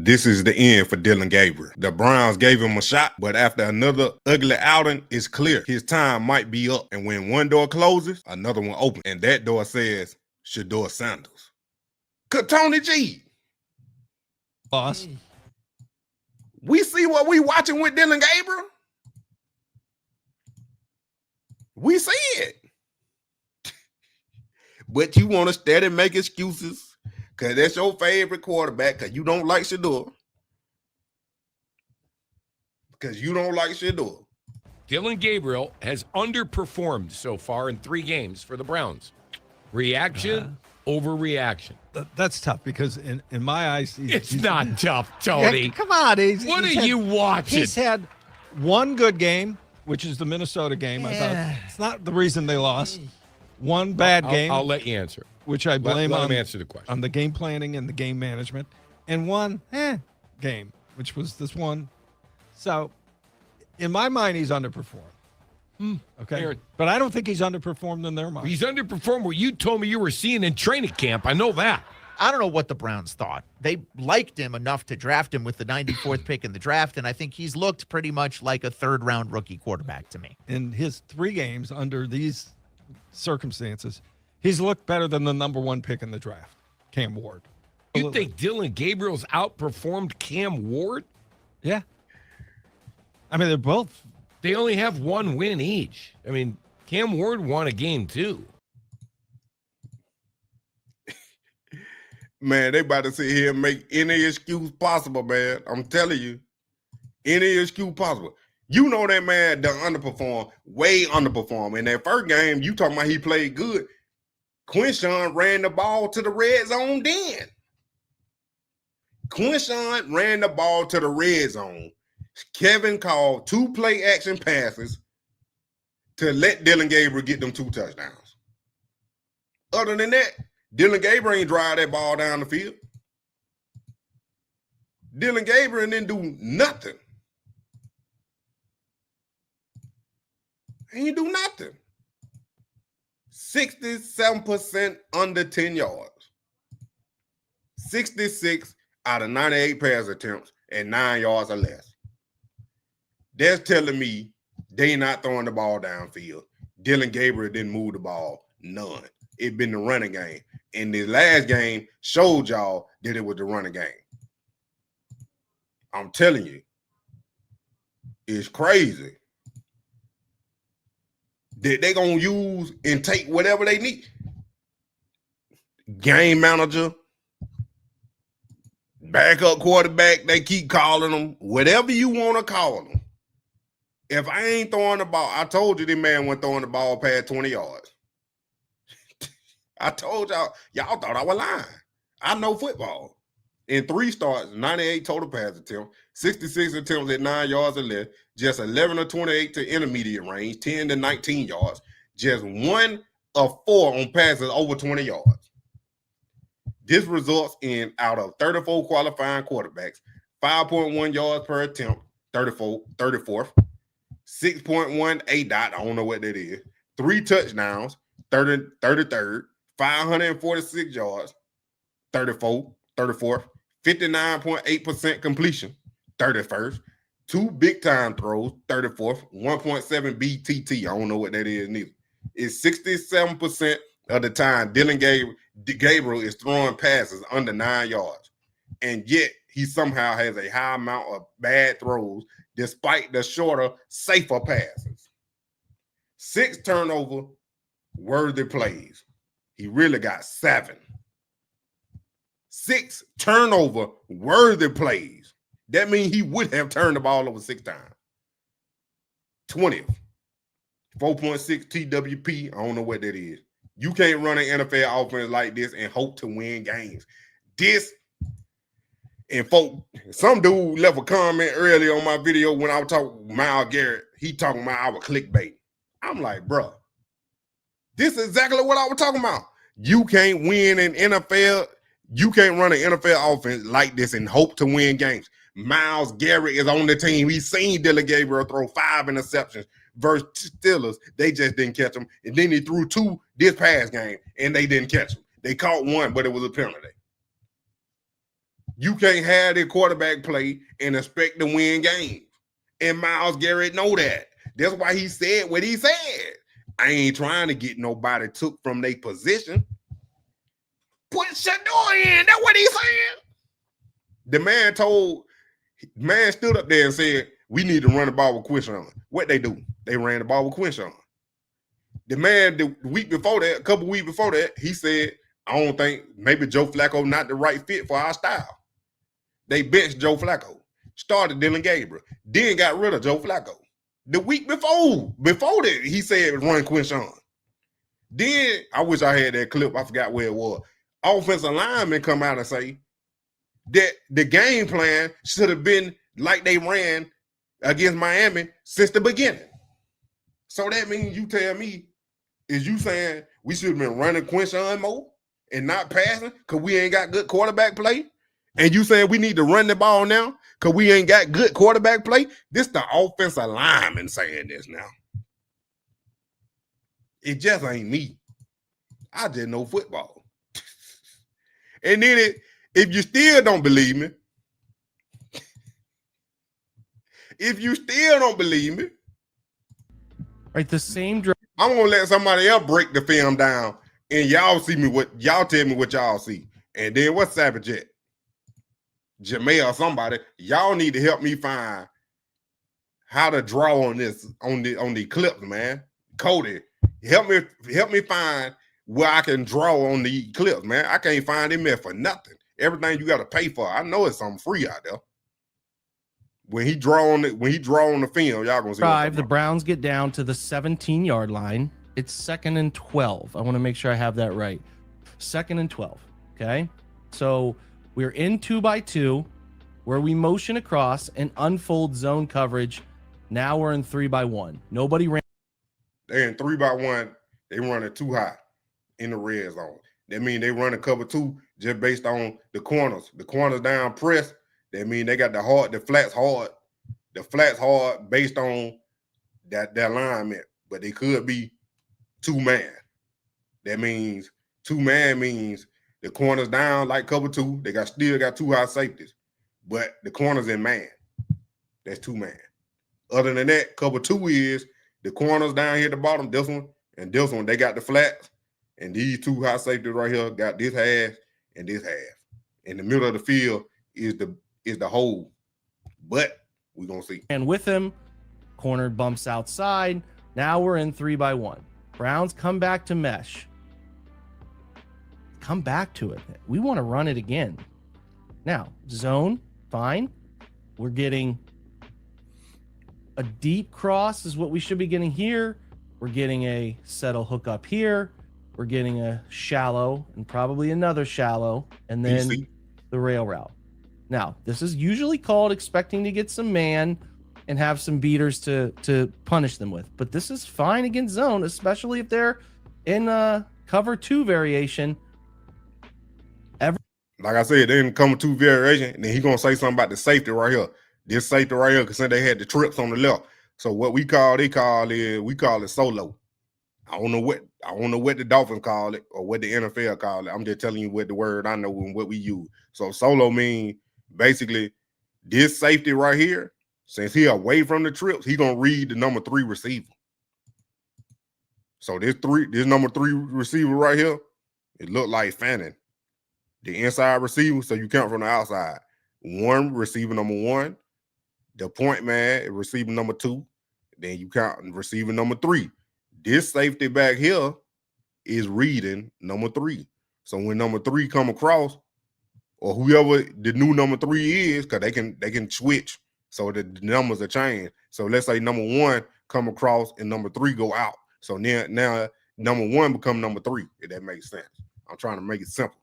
This is the end for Dillon Gabriel. The Browns gave him a shot, but after another ugly outing, it's clear his time might be up. And when one door closes, another one opens. And that door says Shedeur Sanders. Tony G. Boss. We see what we watching with Dillon Gabriel. We see it. But you want to steady make excuses because that's your favorite quarterback because you don't like Shedeur. Because you don't like Shedeur. Dillon Gabriel has underperformed so far in 3 games for the Browns. Reaction, overreaction. That's tough because in my eyes, it's not tough, Tony. Yeah, come on, what are you watching? He's had one good game, which is the Minnesota game. I thought it's not the reason they lost. One bad game. I'll let you answer. Which I blame let him answer the question. On the game planning and the game management. And one game, which was this one. So, in my mind, he's underperformed. Okay. Aaron. But I don't think he's underperformed in their mind. He's underperformed what you told me you were seeing in training camp. I know that. I don't know what the Browns thought. They liked him enough to draft him with the 94th pick in the draft, and I think he's looked pretty much like a third-round rookie quarterback to me. In his 3 games under these circumstances, he's looked better than the number 1 pick in the draft, Cam Ward. You think Dillon Gabriel's outperformed Cam Ward? Yeah. I mean, they're both. They only have 1 win each. I mean, Cam Ward won a game too. Man, they about to sit here and make any excuse possible, man. I'm telling you. Any excuse possible. You know that man done underperform, way underperform. In that first game, you talking about he played good. Quinshawn ran the ball to the red zone then. Quinshawn ran the ball to the red zone. Kevin called 2 play action passes to let Dillon Gabriel get them 2 touchdowns. Other than that, Dillon Gabriel ain't drive that ball down the field. Dillon Gabriel didn't do nothing. He ain't do nothing. 67% under 10 yards. 66 out of 98 pass attempts and 9 yards or less. That's telling me they not throwing the ball downfield. Dillon Gabriel didn't move the ball. None. It been the running game. And the last game showed y'all that it was the running game. I'm telling you. It's crazy. That they gonna use and take whatever they need. Game manager, backup quarterback, they keep calling them. Whatever you want to call them. If I ain't throwing the ball, I told you this man wasn't throwing the ball past 20 yards. I told y'all thought I was lying. I know football. In 3 starts, 98 total pass attempts, 66 attempts at 9 yards or less, just 11 of 28 to intermediate range, 10 to 19 yards, just 1 of 4 on passes over 20 yards. This results in, out of 34 qualifying quarterbacks, 5.1 yards per attempt, 34th, 6.1 ADOT, I don't know what that is, 3 touchdowns, 33rd, 546 yards, 34th, 59.8% completion, 31st, 2 big-time throws, 34th, 1.7 BTT, I don't know what that is neither. It's 67% of the time Dillon Gabriel is throwing passes under 9 yards, and yet he somehow has a high amount of bad throws despite the shorter, safer passes. 6 turnover-worthy plays. He really got 7. 6 turnover-worthy plays. That means he would have turned the ball over 6 times. 20th. 4.6 TWP. I don't know what that is. You can't run an NFL offense like this and hope to win games. This, and some dude left a comment earlier on my video when I was talking Myles Garrett. He talking about I was clickbait. I'm like, bro, this is exactly what I was talking about. You can't win in NFL. You can't run an NFL offense like this and hope to win games. Myles Garrett is on the team. He's seen Dillon Gabriel throw 5 interceptions versus Steelers. They just didn't catch him. And then he threw 2 this past game, and they didn't catch him. They caught 1, but it was a penalty. You can't have the quarterback play and expect to win games. And Myles Garrett know that. That's why he said what he said. I ain't trying to get nobody took from their position. Put Shedeur in. That's what he said. The man stood up there and said, we need to run the ball with Quinshawn. What they do? They ran the ball with Quinshawn. The man, the week before that, a couple weeks before that, he said, I don't think maybe Joe Flacco not the right fit for our style. They benched Joe Flacco, started Dillon Gabriel, then got rid of Joe Flacco. The week before that, he said run Quinshawn. Then, I wish I had that clip. I forgot where it was. Offensive linemen come out and say that the game plan should have been like they ran against Miami since the beginning. So that means you tell me, is you saying we should have been running Quinshawn more and not passing because we ain't got good quarterback play? And you saying we need to run the ball now because we ain't got good quarterback play? This the offensive lineman saying this now. It just ain't me. I just know football. And then if you still don't believe me, Right, the same drive. I'm gonna let somebody else break the film down, and y'all tell me what y'all see. And then what's Savage at? Jamel or somebody, y'all need to help me find how to draw on this on the clips, man. Cody, help me find where I can draw on the clips, man. I can't find him there for nothing. Everything you got to pay for. I know it's something free out there. When he draw on the film, y'all gonna see. Drive, the Browns get down to the 17-yard line. It's 2nd and 12. I want to make sure I have that right. 2nd and 12. Okay, so we're in 2x2, where we motion across and unfold zone coverage. Now we're in 3x1. Nobody ran. They're in 3x1. They running too high in the red zone. That means they run a cover 2 just based on the corners. The corners down press. That means they got the flats hard. The flats hard based on that alignment. But they could be 2-man. That means 2-man means the corners down like cover 2. They still got 2 high safeties. But the corners in man. That's 2-man. Other than that, cover 2 is the corners down here at the bottom, this one and this one. They got the flats. And these 2 high safeties right here got this half and this half. In the middle of the field is the hole. But we're going to see. And with him, corner bumps outside. Now we're in 3x1. Browns come back to mesh. Come back to it. We want to run it again. Now, zone, fine. We're getting a deep cross is what we should be getting here. We're getting a settle hook up here. We're getting a shallow and probably another shallow. And then the rail route. Now, this is usually called expecting to get some man and have some beaters to punish them with. But this is fine against zone, especially if they're in a cover 2 variation. Like I said, they didn't come with 2 variation, and then he's going to say something about the safety right here. This safety right here, because they had the trips on the left. So what we call it solo. I don't know what the Dolphins call it or what the NFL call it. I'm just telling you what the word I know and what we use. So solo means basically this safety right here, since he away from the trips, he gonna read the number 3 receiver. So this number 3 receiver right here, it looked like Fanning. The inside receiver, so you count from the outside. 1 receiver number 1, the point man receiver number 2, then you count receiver number 3. This safety back here is reading number 3. So when number 3 come across, or whoever the new number 3 is, because they can switch, so the numbers are changed. So let's say number 1 come across and number 3 go out. So now number 1 become number 3, if that makes sense. I'm trying to make it simple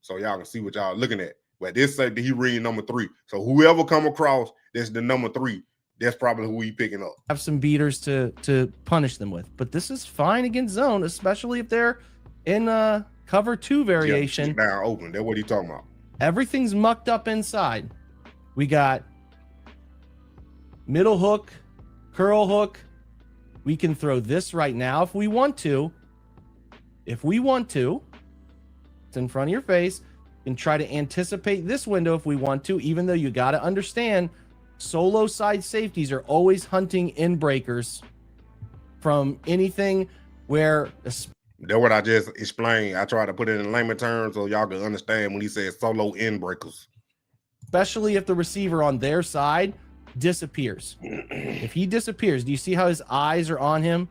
so y'all can see what y'all looking at. But this safety, he reading number 3. So whoever come across that's the number 3, that's probably who he picking up. Have some beaters to punish them with. But this is fine against zone, especially if they're in a cover 2 variation. Yeah, down open. That's what he talking about. Everything's mucked up inside. We got middle hook, curl hook. We can throw this right now if we want to. It's in front of your face. can try to anticipate this window if we want to, even though you got to understand solo side safeties are always hunting in breakers from anything where. That's what I just explained. I tried to put it in layman terms so y'all can understand when he said solo end breakers. Especially if the receiver on their side disappears. If he disappears, do you see how his eyes are on him?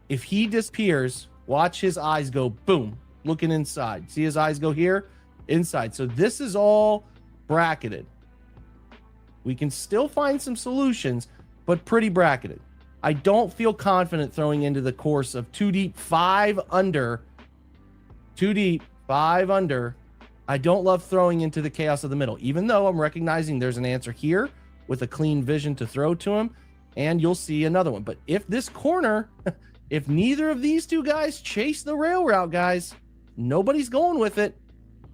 If he disappears, watch his eyes go boom, looking inside. See his eyes go here? Inside. So this is all bracketed. We can still find some solutions, but pretty bracketed. I don't feel confident throwing into the course of 2 deep, 5 under. 2 deep, 5 under. I don't love throwing into the chaos of the middle, even though I'm recognizing there's an answer here with a clean vision to throw to him, and you'll see another one. But if this corner, if neither of these two guys chase the rail route, guys, nobody's going with it,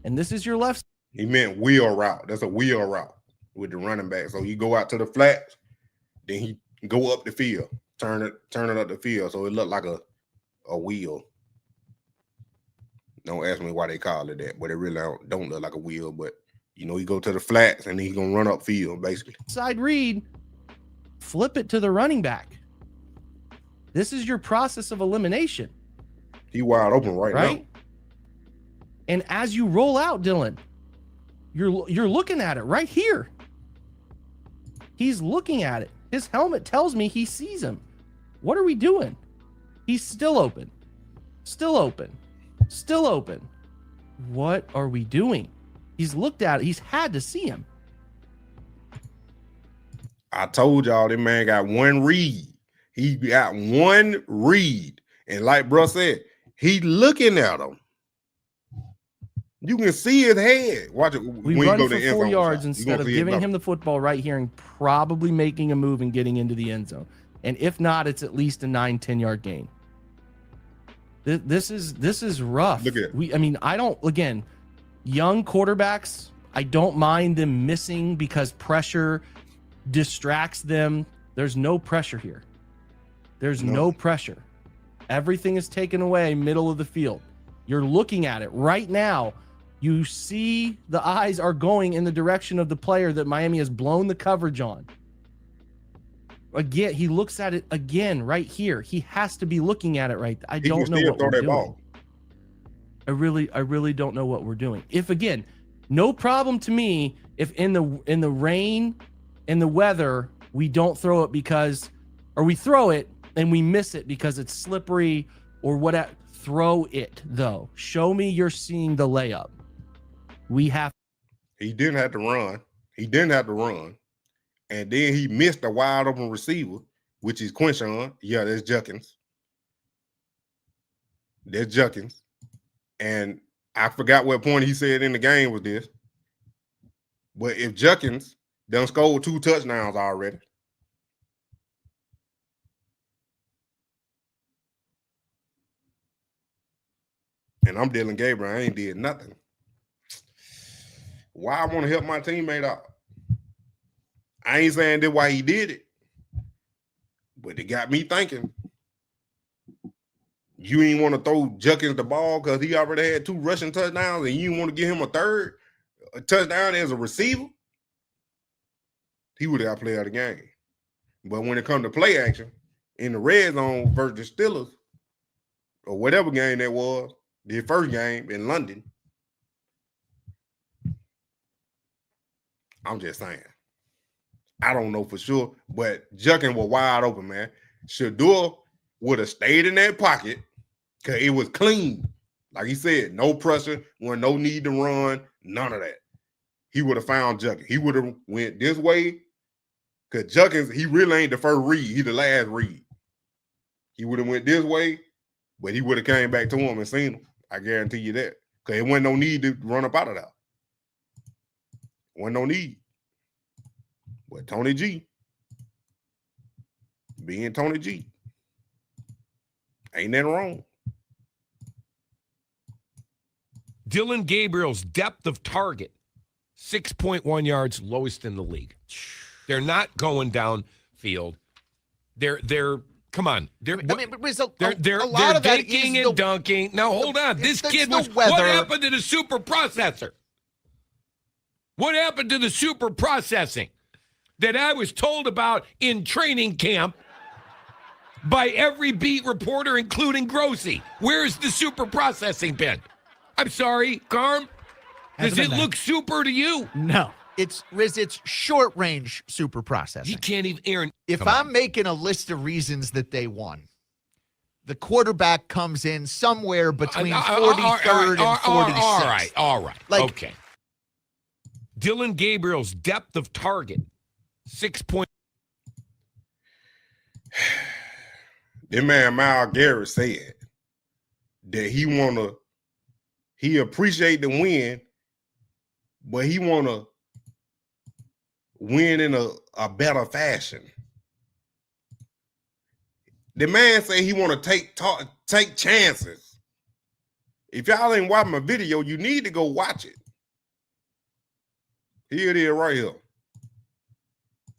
and this is your left. He meant wheel route. That's a wheel route with the running back. So you go out to the flats, then he go up the field, turn it up the field, so it looked like a wheel. Don't ask me why they call it that, but it really don't look like a wheel. But you know, you go to the flats and he's gonna run up field basically. Side read, flip it to the running back. This is your process of elimination. He wide open right now. And as you roll out, Dillon, you're looking at it right here. He's looking at it. His helmet tells me he sees him. What are we doing? He's still open. Still open. Still open. What are we doing? He's looked at it. He's had to see him. I told y'all that man got one read. He got one read. And like bro said, he looking at him. You can see his head. Watch it. We run for 4 yards instead of giving him the football right here and probably making a move and getting into the end zone. And if not, it's at least a 9-10 yard gain. This is rough. Look at it. I don't, again, young quarterbacks, I don't mind them missing because pressure distracts them. There's no pressure here. There's no pressure. Everything is taken away middle of the field. You're looking at it right now. You see the eyes are going in the direction of the player that Miami has blown the coverage on. Again, he looks at it again right here. He has to be looking at it right. I don't know what we're doing. Ball. I really don't know what we're doing. If again, no problem to me if in the rain and the weather we don't throw it because, or we throw it and we miss it because it's slippery or whatever. Throw it though. Show me you're seeing the layup. He didn't have to run. And then he missed a wide open receiver, which is Quinshawn. Yeah, that's Juckins. And I forgot what point he said in the game was this. But if Juckins done scored 2 touchdowns already, and I'm Dillon Gabriel, I ain't did nothing. Why I want to help my teammate out? I ain't saying that's why he did it, but it got me thinking. You ain't want to throw Juckins the ball because he already had 2 rushing touchdowns and you want to give him a third touchdown as a receiver? He would have played out the game. But when it comes to play action, in the red zone versus the Steelers, or whatever game that was, the first game in London, I'm just saying. I don't know for sure, but Juckins was wide open, man. Shedeur would have stayed in that pocket because it was clean. Like he said, no pressure, no need to run, none of that. He would have found Juckins. He would have went this way because Juckins, he really ain't the first read. He the last read. He would have went this way, but he would have came back to him and seen him. I guarantee you that. Because it wasn't no need to run up out of that. Wasn't no need. But Tony G, being Tony G, ain't nothing wrong. Dillon Gabriel's depth of target, 6.1 yards, lowest in the league. They're not going downfield. They're Come on. They're I mean, but a they're lot of that is dinking and dunking. Now, hold on. This it's kid the was. weather. What happened to the super processor? What happened to the super processing that I was told about in training camp by every beat reporter, including Grossi? Where's the super processing been? I'm sorry, Carm. Does Hasn't it been there. look super to you? No. It's short range super processing. He can't even, Aaron. If come I'm on. making a list of reasons that they won, the quarterback comes in somewhere between 43rd and 46th. All right. Like- Okay. Dillon Gabriel's depth of target, 6 point. That man Myles Garrett said that he appreciate the win, but he wanna win in a better fashion. The man say he wanna take chances. If y'all ain't watching my video, you need to go watch it. Here it is right here.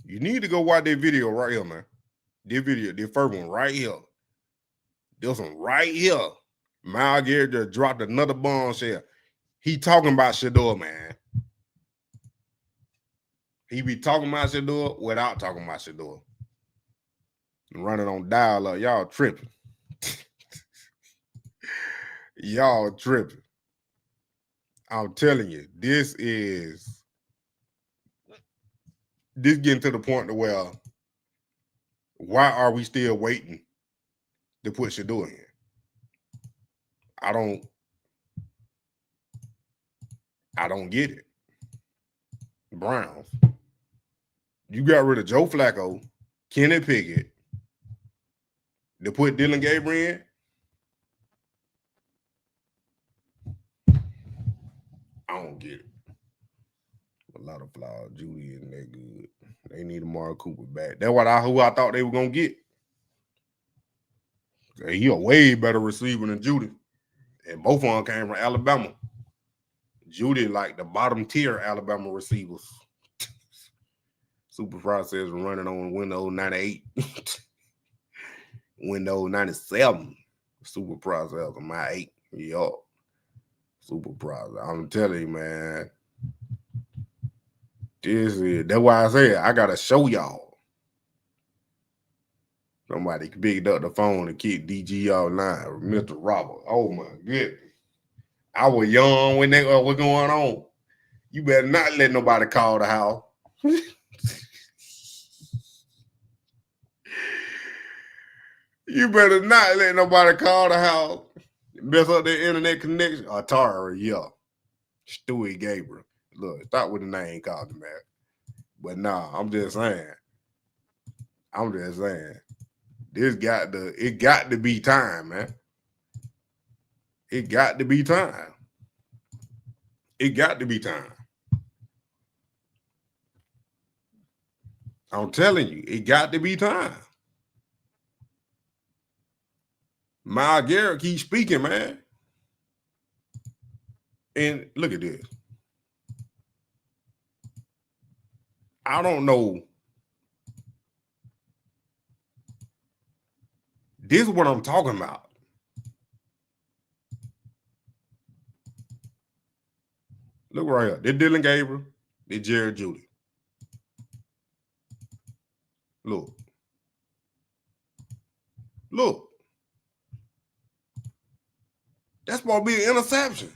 You need to go watch that video right here, man. This video, the first one right here. This one right here. Myles Garrett just dropped another bombshell. He talking about Shedeur, man. He be talking about Shedeur without talking about Shedeur. Running on dial up. Y'all tripping. Y'all tripping. I'm telling you, this getting to the point to where why are we still waiting to put Shedeur in? I don't get it. Browns. You got rid of Joe Flacco, Kenny Pickett, to put Dillon Gabriel in. I don't get it. A lot of flaws. Judy isn't that good. They need Amari Cooper back. That's who I thought they were gonna get. He a way better receiver than Judy. And both of them came from Alabama. Judy like the bottom tier Alabama receivers. Super process running on Windows 98. Windows 97. Super process on my 8. Yup. Super process. I'm telling you, man. That's why I said I gotta show y'all. Somebody picked up the phone and kicked DG online, Mr. Robert. Oh my goodness. I was young when they were going on. You better not let nobody call the house. You better not let nobody call the house. Mess up their internet connection. Atari, yeah. Shedeur Gabriel. Look, start with the name called him that. But nah, I'm just saying. It got to be time, man. It got to be time. It got to be time. I'm telling you, it got to be time. Myles Garrett keeps speaking, man. And look at this. I don't know. This is what I'm talking about. Look right here. This Dillon Gabriel. This Jared Judy. Look. Look. That's supposed to be an interception.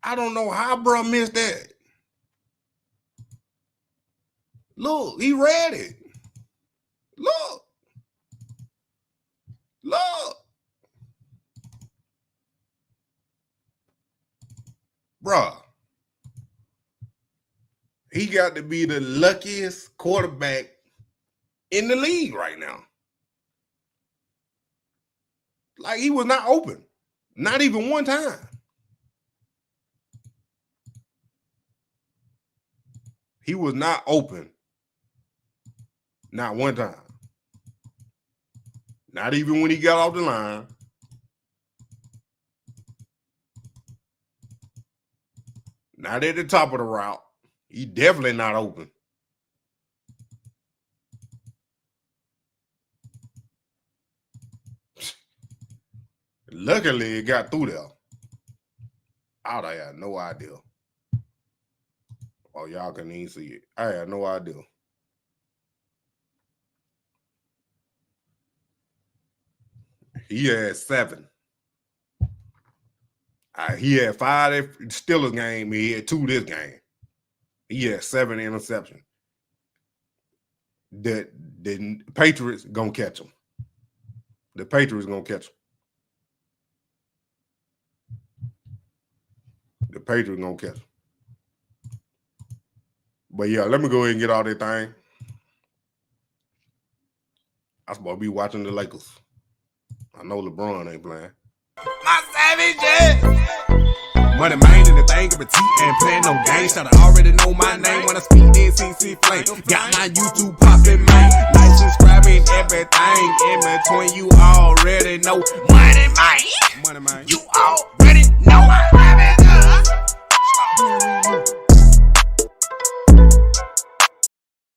I don't know how bro missed that. Look, he read it. Look. Look. Bruh. He got to be the luckiest quarterback in the league right now. Like, he was not open. Not even one time. He was not open. Not one time. Not even when he got off the line. Not at the top of the route. He definitely not open. Luckily, it got through there. I had no idea. Oh, y'all couldn't even see it. I had no idea. He had 7. He had 5 Steelers game. He had 2 this game. He had 7 interceptions. The Patriots gonna catch him. The Patriots gonna catch him. The Patriots gonna catch him. But yeah, let me go ahead and get all that thing. I'm supposed to be watching the Lakers. I know LeBron ain't playing. My savage, Moneymane in the thing of a T and playing no games. Should already know my name when I speak in CC Flame. Got my YouTube popping, man. Like, subscribing, everything in between. You already know. Moneymane. You already know.